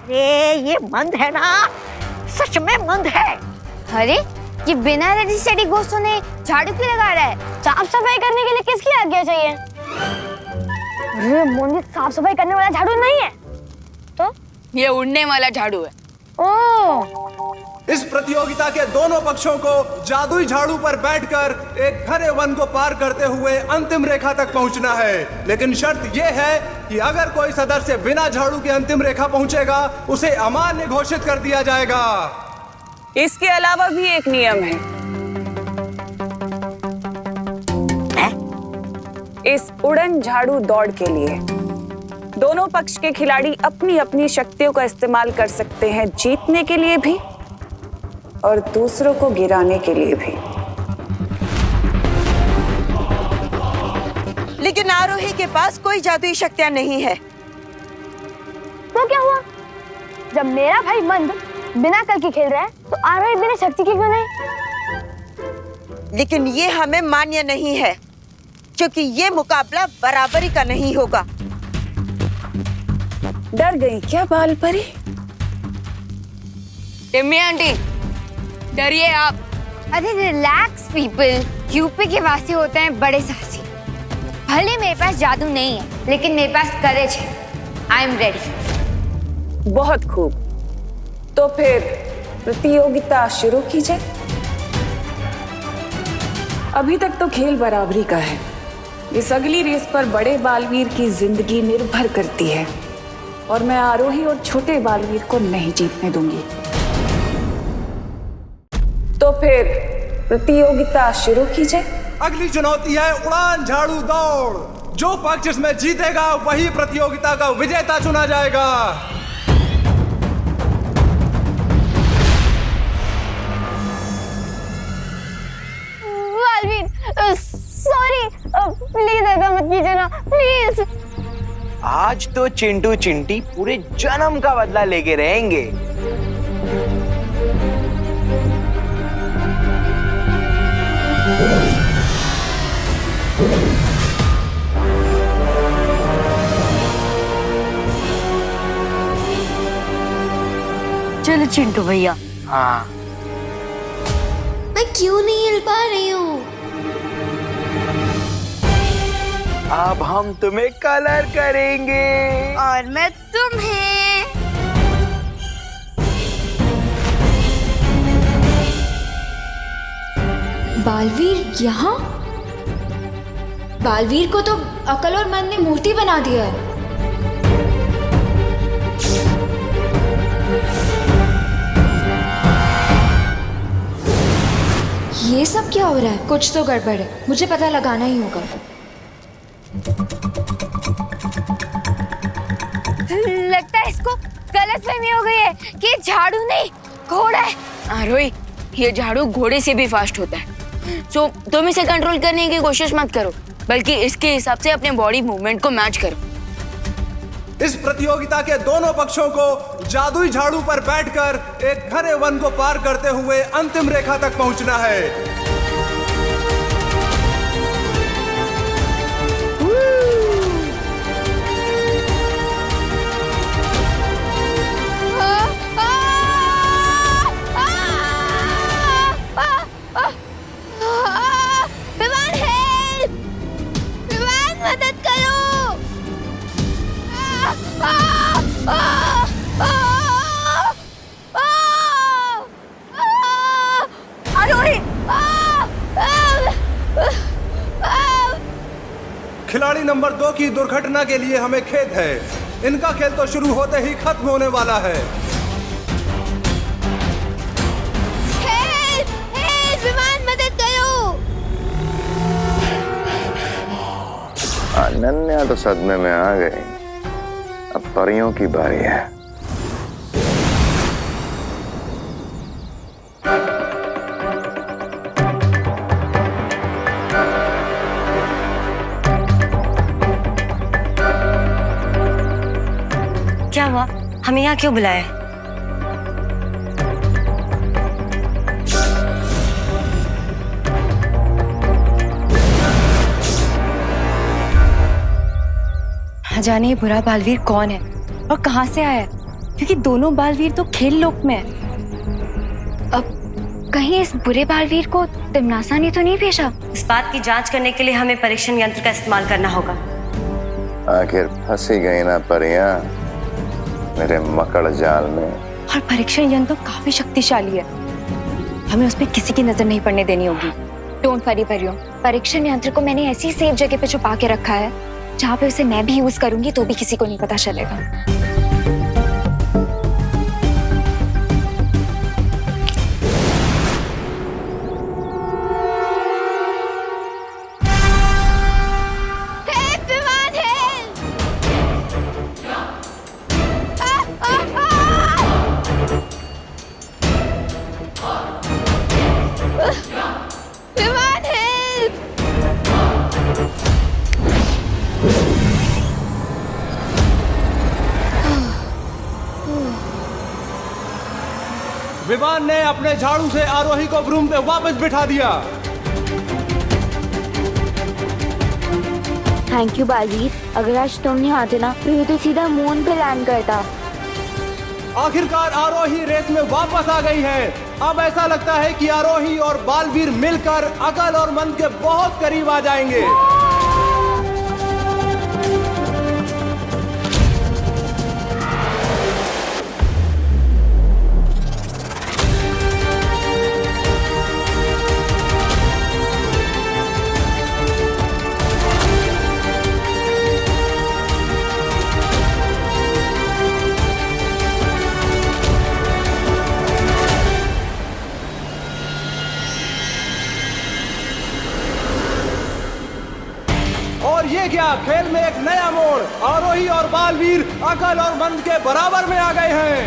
अरे ये मंद है ना, सच में मंद है। अरे ये बिना रेडी स्टेडी घोषों ने झाड़ू क्यों लगा रहा है? साफ सफाई करने के लिए किसकी आज्ञा चाहिए? अरे मोनी साफ सफाई करने वाला झाड़ू नहीं है तो ये उड़ने वाला झाड़ू है। ओह, इस प्रतियोगिता के दोनों पक्षों को जादुई झाड़ू पर बैठकर एक घने वन को पार करते हुए अंतिम रेखा तक पहुंचना है। लेकिन शर्त यह है कि अगर कोई सदस्य बिना झाड़ू के अंतिम रेखा पहुंचेगा उसे अमान्य घोषित कर दिया जाएगा। इसके अलावा भी एक नियम है। इस उड़न झाड़ू दौड़ के लिए दोनों पक्ष के खिलाड़ी अपनी अपनी शक्तियों का इस्तेमाल कर सकते हैं, जीतने के लिए भी और दूसरों को गिराने के लिए भी। लेकिन आरोही के पास कोई जादुई शक्तियां नहीं है। तो क्या हुआ? जब मेरा भाई मंद बिना कल की खेल रहा है तो आरोही बिना शक्ति की क्यों नहीं? लेकिन ये हमें मान्य नहीं है, क्योंकि ये मुकाबला बराबरी का नहीं होगा। डर गई क्या बाल परी? टिम्मी आंटी, डरिए आप। अरे रिलैक्स पीपल, यूपी के वासी होते हैं बड़े साहसी। भले मेरे पास जादू नहीं है, लेकिन मेरे पास करेज है। I am ready. बहुत खूब, तो फिर प्रतियोगिता शुरू कीजिए। अभी तक तो खेल बराबरी का है। इस अगली रेस पर बड़े बालवीर की जिंदगी निर्भर करती है और मैं आरोही और छोटे बालवीर को नहीं जीतने दूंगी। तो फिर प्रतियोगिता शुरू कीजिए। अगली चुनौती है उड़ान झाड़ू दौड़। जो पक्ष इसमें जीतेगा वही प्रतियोगिता का विजेता चुना जाएगा। सॉरी, प्लीज ऐसा मत कीजिए ना, प्लीज। आज तो चिंटू चिंटी पूरे जन्म का बदला लेके रहेंगे। चलो चिंटू भैया। हाँ, मैं क्यों नहीं हिल पा रही हूँ? अब हम तुम्हें कलर करेंगे और मैं तुम्हें। बालवीर यहाँ? बालवीर को तो अकल और मन ने मूर्ति बना दिया है। ये सब क्या हो रहा है? कुछ तो गड़बड़ है, मुझे पता लगाना ही होगा। लगता है इसको गलतफहमी हो गई है कि झाड़ू नहीं घोड़ा है। आरोही, ये झाड़ू घोड़े से भी फास्ट होता है। सो तुम इसे कंट्रोल करने की कोशिश मत करो, बल्कि इसके हिसाब से अपने बॉडी मूवमेंट को मैच करो। इस प्रतियोगिता के दोनों पक्षों को जादुई झाड़ू पर बैठकर एक घने वन को पार करते हुए अंतिम रेखा तक पहुंचना है। आरोही, खिलाड़ी नंबर 2 की दुर्घटना के लिए हमें खेद है। इनका खेल तो शुरू होते ही खत्म होने वाला है। विमान मदद करो। अनन्या तो सदमे में आ गई। अब परियों की बारी है। क्या हुआ? हमें यहाँ क्यों बुलाया? जाने ये बुरा बालवीर कौन है और कहां से आया है, क्योंकि दोनों बालवीर तो खेल लोक में है। अब कहीं इस बुरे बालवीर को तिमनासा ने तो नहीं भेजा? इस बात की जांच करने के लिए हमें परीक्षण यंत्र का इस्तेमाल करना होगा। आखिर फंसी गई ना परियां मेरे मकड़ जाल में। और परीक्षण यंत्र तो काफी शक्तिशाली है, हमें उसमें किसी की नजर नहीं पड़ने देनी होगी। डोंट वरी परियों, परीक्षण यंत्र को मैंने ऐसी सेफ जगह पे छुपा के रखा है जहाँ पे उसे मैं भी यूज करूंगी तो भी किसी को नहीं पता चलेगा। विमान ने अपने झाड़ू से आरोही को ब्रूम पे वापस बिठा दिया। थैंक यू बालवीर, अगर आज तुम नहीं आते ना तो ये तो सीधा मून पे लैंड करता। आखिरकार आरोही रेस में वापस आ गई है। अब ऐसा लगता है कि आरोही और बालवीर मिलकर अकल और मन के बहुत करीब आ जाएंगे। और ये क्या, खेल में एक नया मोड़। आरोही और बालवीर अकल और मंद के बराबर में आ गए हैं।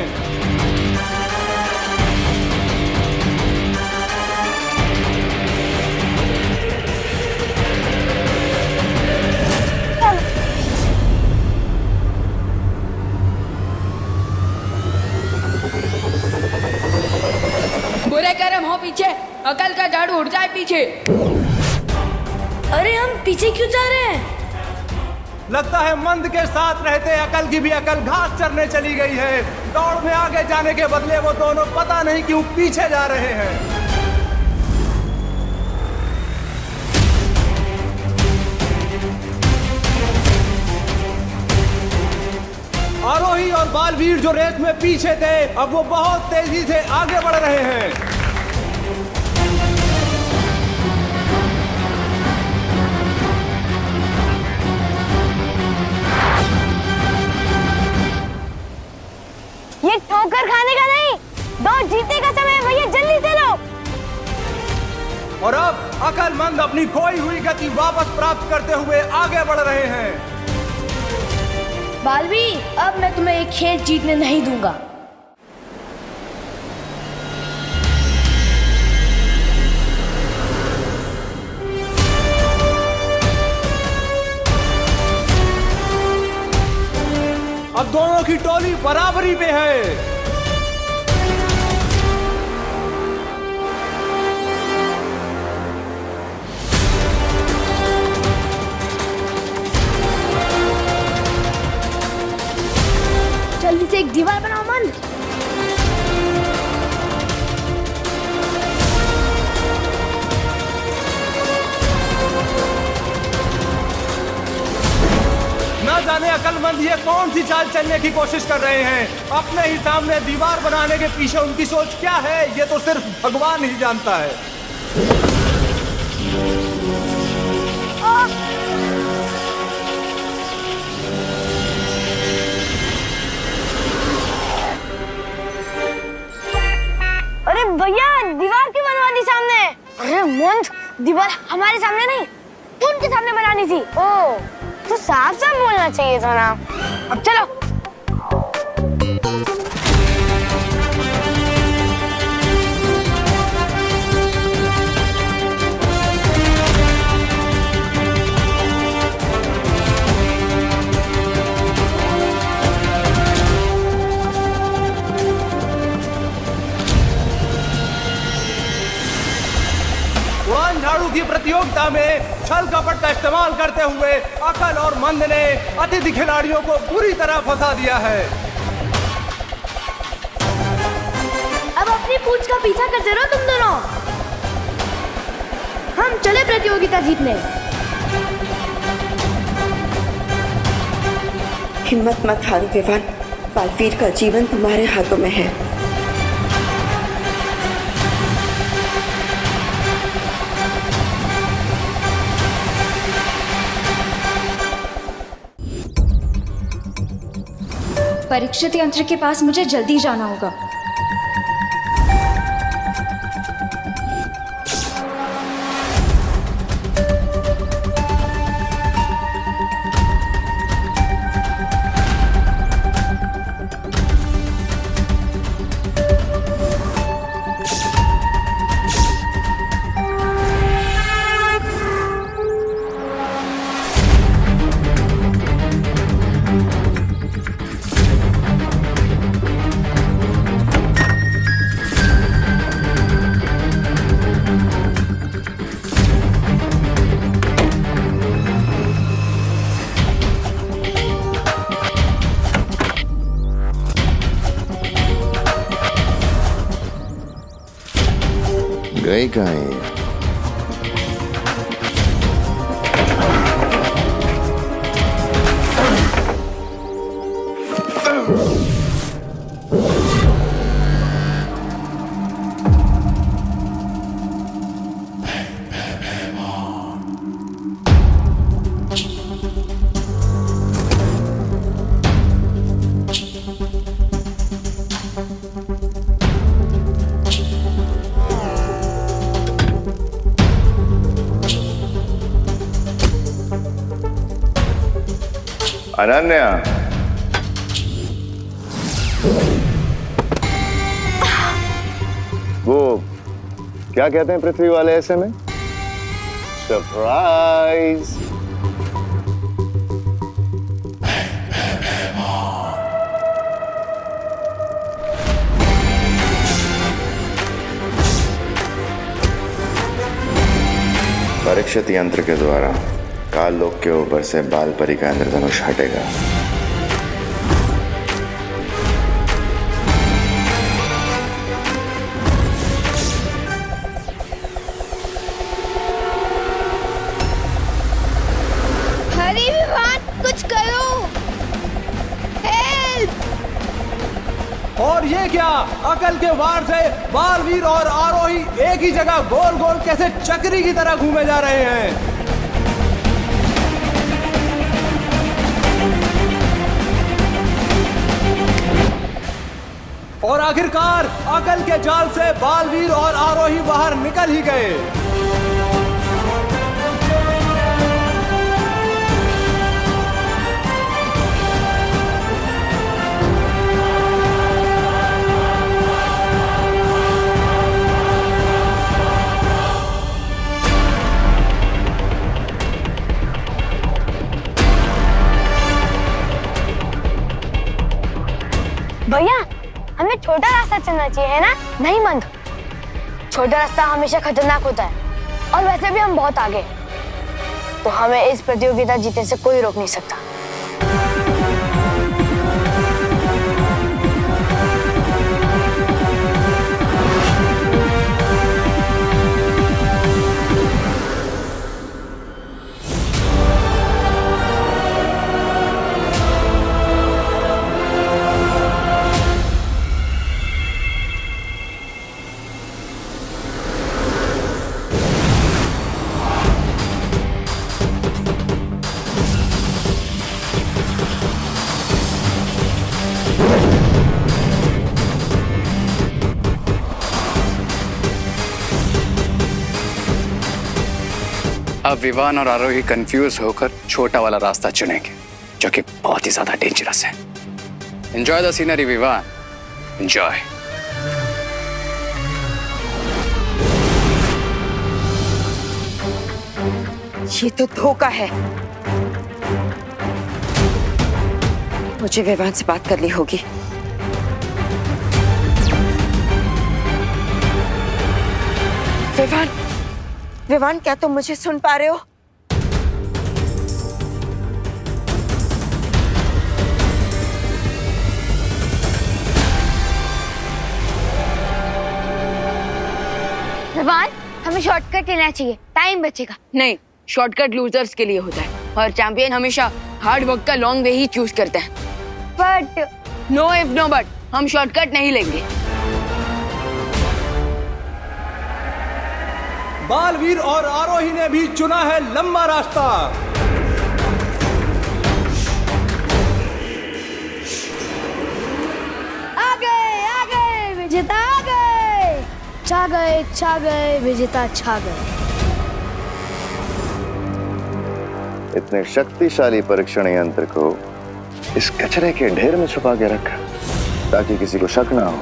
बुरे कर्म हो पीछे, अकल का झाड़ू उड़ जाए पीछे। अरे हम पीछे क्यों जा रहे हैं? लगता है मंद के साथ रहते अकल की भी अकल घास चरने चली गई है। दौड़ में आगे जाने के बदले वो दोनों पता नहीं क्यों पीछे जा रहे हैं। आरोही और बालवीर जो रेस में पीछे थे, अब वो बहुत तेजी से आगे बढ़ रहे हैं। ये ठोकर खाने का नहीं, दौड़ जीतने का समय है भैया, जल्दी चलो। और अब अकलमंद अपनी खोई हुई गति वापस प्राप्त करते हुए आगे बढ़ रहे हैं। बालवीर, अब मैं तुम्हें एक खेल जीतने नहीं दूंगा। अब दोनों की टोली बराबरी पे है। जल्दी से एक दीवार बनाओ मन। ना जाने अकलमंद ये कौन सी चाल चलने की कोशिश कर रहे हैं। अपने ही सामने दीवार बनाने के पीछे उनकी सोच क्या है, ये तो सिर्फ भगवान ही जानता है। भैया दीवार क्यों बनवा दी सामने? अरे मंद, दीवार हमारे सामने नहीं उनके सामने बनानी थी। ओ तो साफ साफ बोलना चाहिए था ना। अब चलो। उड़ान झाड़ू की प्रतियोगिता में छल कपट का इस्तेमाल करते हुए अकल और मंद ने अतिथि खिलाड़ियों को बुरी तरह फंसा दिया है। अब अपनी पूंछ का पीछा करते रहो तुम दोनों। हम चले प्रतियोगिता जीतने। हिम्मत मत हारो विवान, बालवीर का जीवन तुम्हारे हाथों में है। परीक्षित यंत्र के पास मुझे जल्दी जाना होगा। गई कहाँ है? अनन्या, वो क्या कहते हैं पृथ्वी वाले ऐसे में? सरप्राइज। परीक्षित यंत्र के द्वारा काल लोक के ऊपर से बाल परी का इंद्रधनुष हटेगा। हरी विवान, कुछ करो। हेल्प! और ये क्या, अकल के वार से बालवीर और आरोही एक ही जगह गोल गोल कैसे चक्री की तरह घूमे जा रहे हैं। और आखिरकार अकल के जाल से बालवीर और आरोही बाहर निकल ही गए। भैया हमें छोटा रास्ता चलना चाहिए, है ना? नहीं मंद, छोटा रास्ता हमेशा खतरनाक होता है और वैसे भी हम बहुत आगे, तो हमें इस प्रतियोगिता जीतने से कोई रोक नहीं सकता। अब विवान और आरोही कंफ्यूज होकर छोटा वाला रास्ता चुनेंगे, जो कि बहुत ही ज्यादा डेंजरस है। Enjoy the scenery Vivaan, enjoy. ये तो धोखा है। मुझे विवान से बात करनी होगी। विवान, विवान, क्या तुम मुझे सुन पा रहे हो? विवान, हमें शॉर्टकट लेना चाहिए, टाइम बचेगा। नहीं, शॉर्टकट लूजर्स के लिए होता है और चैंपियन हमेशा हार्ड वर्क का लॉन्ग वे ही चूज करते हैं। But no if no but, हम शॉर्टकट नहीं लेंगे। बालवीर और आरोही ने भी चुना है लंबा रास्ता। आगे विजेता आ गए, छा गए विजेता, छा गए। इतने शक्तिशाली परीक्षण यंत्र को इस कचरे के ढेर में छुपा के रखा ताकि किसी को शक ना हो।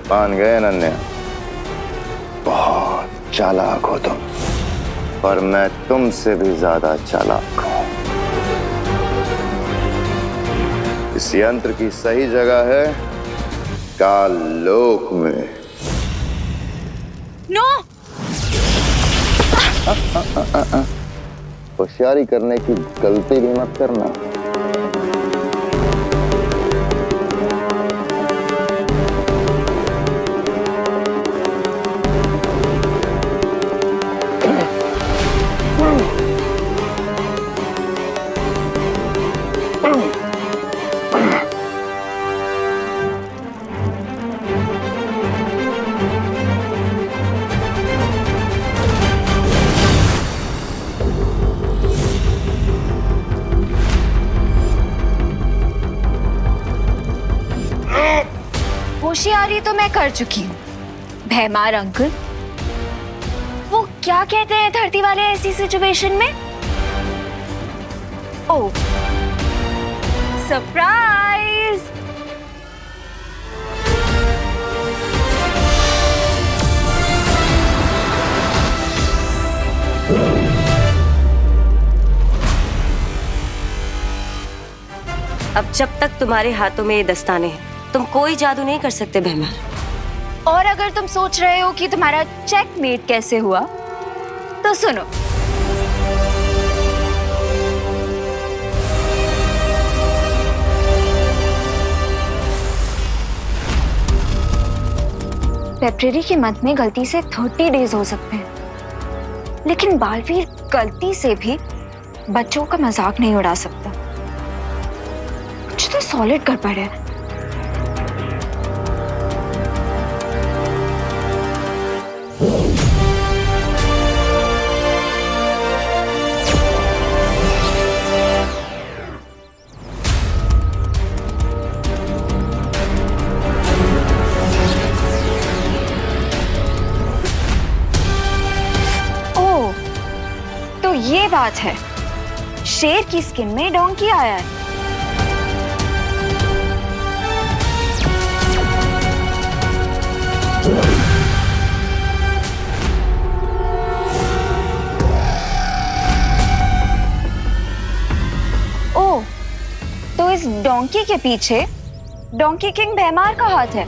मान गए अनन्या, बहुत चालाक हो तुम, पर मैं तुमसे भी ज्यादा चालाक हूं। इस यंत्र की सही जगह है काल लोक में। नो, होशियारी करने की गलती भी मत करना। होशियारी तो मैं कर चुकी हूँ। भैमार अंकल, वो क्या कहते हैं धरती वाले ऐसी सिचुएशन में? ओ, सरप्राइज! अब जब तक तुम्हारे हाथों में ये दस्ताने हैं, तुम कोई जादू नहीं कर सकते भैमार। और अगर तुम सोच रहे हो कि तुम्हारा चेकमेट कैसे हुआ, तो सुनो। फेब्रुअरी के मंथ में गलती से 30 डेज हो सकते हैं, लेकिन बालवीर गलती से भी बच्चों का मजाक नहीं उड़ा सकता। कुछ तो सॉलिड गड़बड़ है। ये बात है, शेर की स्किन में डोंकी आया है। ओह, तो इस डोंकी के पीछे डोंकी किंग भैमार का हाथ है।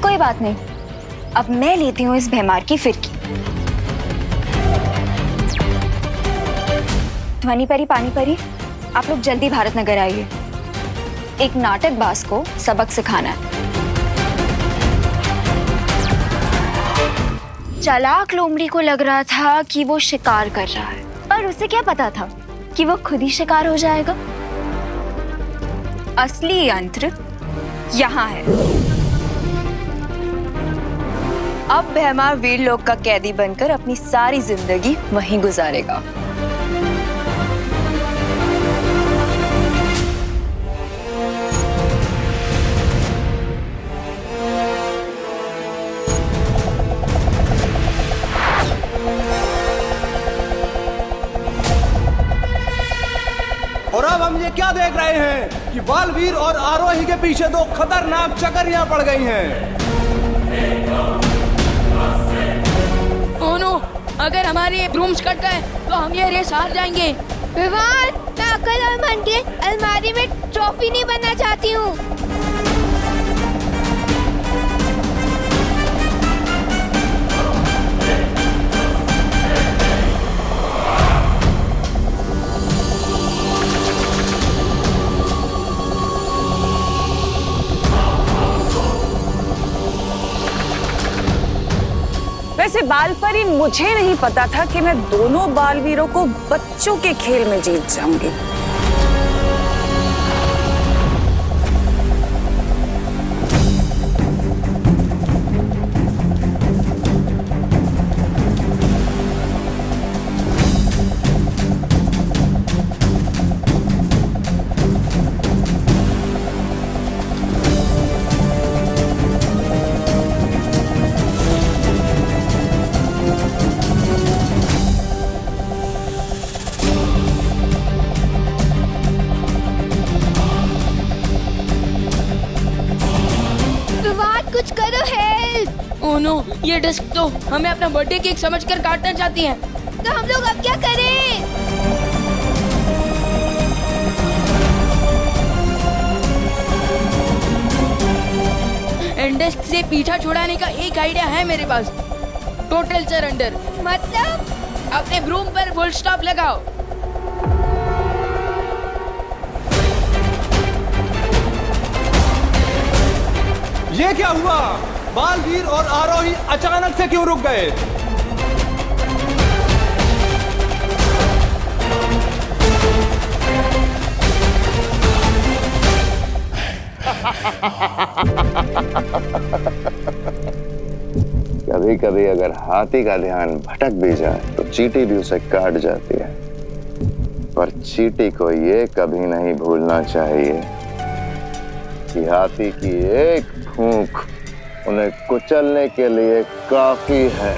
कोई बात नहीं, अब मैं लेती हूँ इस भैमार की फिरकी। ध्वनि परी, पानी परी, आप लोग जल्दी भारत नगर आइए। एक नाटकबाज को सबक सिखाना है। चालाक लोमड़ी को लग रहा था कि वो शिकार कर रहा है, पर उसे क्या पता था कि वो खुद ही शिकार हो जाएगा। असली यंत्र यहाँ है। अब भैमार वीर लोक का कैदी बनकर अपनी सारी जिंदगी वहीं गुजारेगा। अब हम ये क्या देख रहे हैं कि बालवीर और आरोही के पीछे दो खतरनाक चकरियां पड़ गई हैं। ओह नो, अगर हमारे ये ब्रूम्स कट गए तो हम ये रेस हार जाएंगे। विवान, मैं अकल और मन के अलमारी में ट्रॉफी नहीं बनना चाहती हूँ। वैसे बालपरी मुझे नहीं पता था कि मैं दोनों बालवीरों को बच्चों के खेल में जीत जाऊंगी। कुछ करो, हेल्प। ओह नो, ये डिस्क तो हमें अपना बर्थडे केक समझकर काटना चाहती है। तो हम लोग अब क्या करें? एंड डिस्क से पीछा छुड़ाने का एक आइडिया है मेरे पास। Total surrender. मतलब? अपने ब्रूम पर फुल स्टॉप लगाओ। ये क्या हुआ? बालवीर और आरोही अचानक से क्यों रुक गए? कभी कभी अगर हाथी का ध्यान भटक भी जाए तो चींटी भी उसे काट जाती है, पर चींटी को ये कभी नहीं भूलना चाहिए कि हाथी की एक फूंक उन्हें कुचलने के लिए काफी है।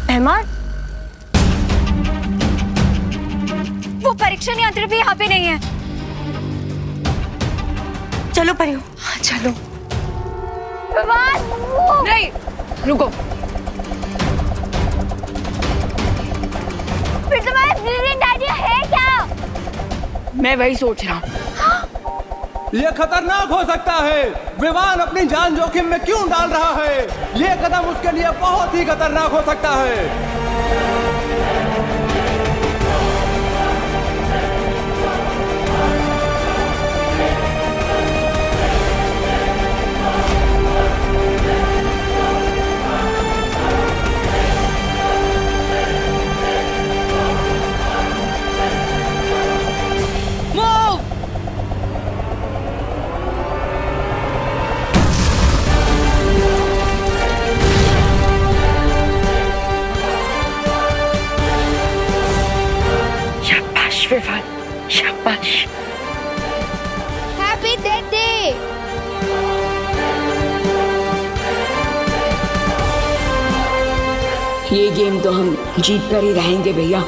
मेहमान, वो परीक्षण यंत्र भी यहाँ पे नहीं है। चलो परियो। हाँ चलो। नहीं, रुको। फिर तुम्हारा ब्रिलियंट आइडिया है क्या? मैं वही सोच रहा हूँ। ये खतरनाक हो सकता है। विवान अपनी जान जोखिम में क्यों डाल रहा है? ये कदम उसके लिए बहुत ही खतरनाक हो सकता है। शाबाश। Happy birthday. ये गेम तो हम जीत कर ही रहेंगे भैया।